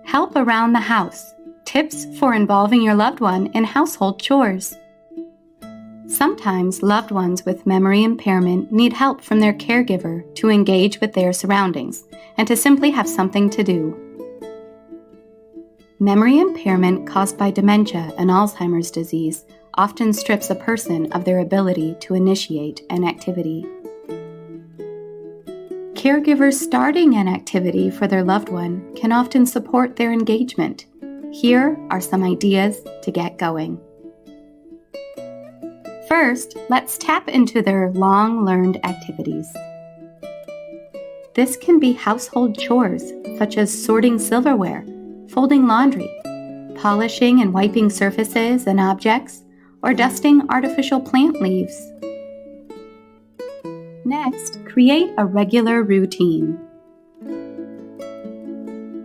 Help around the house. Tips for involving your loved one in household chores. Sometimes loved ones with memory impairment need help from their caregiver to engage with their surroundings and to simply have something to do. Memory impairment caused by dementia and Alzheimer's disease often strips a person of their ability to initiate an activity. Caregivers starting an activity for their loved one can often support their engagement. Here are some ideas to get going. First, let's tap into their long-learned activities. This can be household chores such as sorting silverware, folding laundry, polishing and wiping surfaces and objects, or dusting artificial plant leaves. Next, create a regular routine.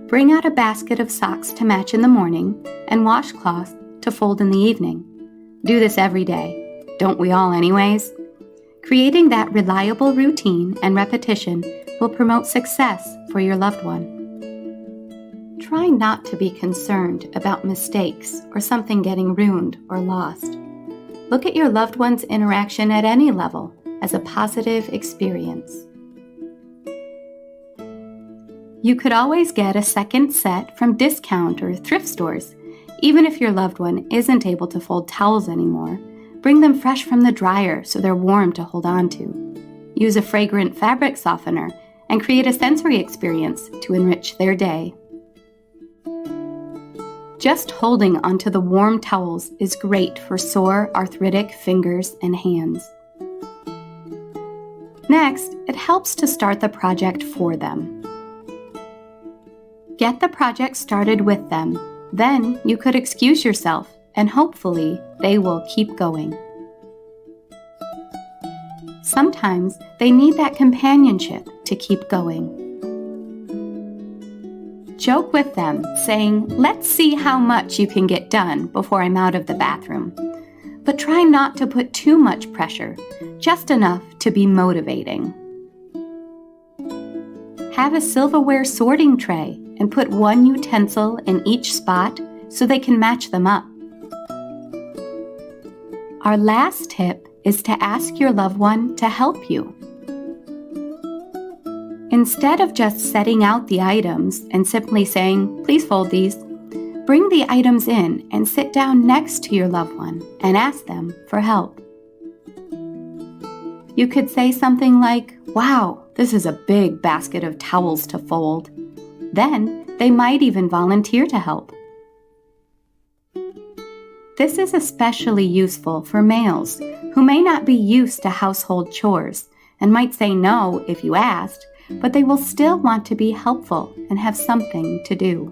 Bring out a basket of socks to match in the morning and washcloth to fold in the evening. Do this every day. Don't we all anyways? Creating that reliable routine and repetition will promote success for your loved one. Try not to be concerned about mistakes or something getting ruined or lost. Look at your loved one's interaction at any level as a positive experience. You could always get a second set from discount or thrift stores. Even if your loved one isn't able to fold towels anymore, bring them fresh from the dryer so they're warm to hold on to. Use a fragrant fabric softener and create a sensory experience to enrich their day. Just holding onto the warm towels is great for sore, arthritic fingers and hands. Next, it helps to start the project for them. Get the project started with them. Then you could excuse yourself and hopefully they will keep going. Sometimes they need that companionship to keep going. Joke with them, saying, "Let's see how much you can get done before I'm out of the bathroom." But try not to put too much pressure, just enough to be motivating. Have a silverware sorting tray and put one utensil in each spot so they can match them up. Our last tip is to ask your loved one to help you. Instead of just setting out the items and simply saying, "Please fold these," bring the items in and sit down next to your loved one and ask them for help. You could say something like, "Wow, this is a big basket of towels to fold." Then they might even volunteer to help. This is especially useful for males who may not be used to household chores and might say no if you asked, but they will still want to be helpful and have something to do.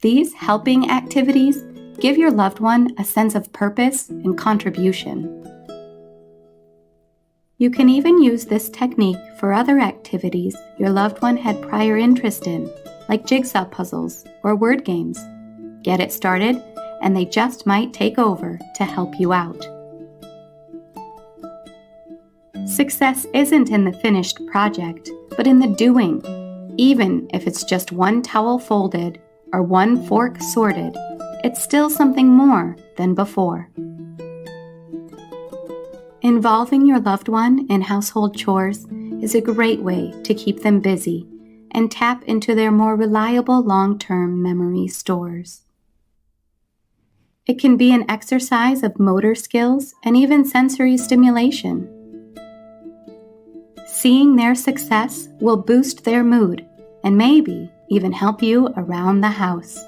These helping activities give your loved one a sense of purpose and contribution. You can even use this technique for other activities your loved one had prior interest in, like jigsaw puzzles or word games. Get it started, and they just might take over to help you out. Success isn't in the finished project, but in the doing. Even if it's just one towel folded or one fork sorted, it's still something more than before. Involving your loved one in household chores is a great way to keep them busy and tap into their more reliable long-term memory stores. It can be an exercise of motor skills and even sensory stimulation. Seeing their success will boost their mood and maybe even help you around the house.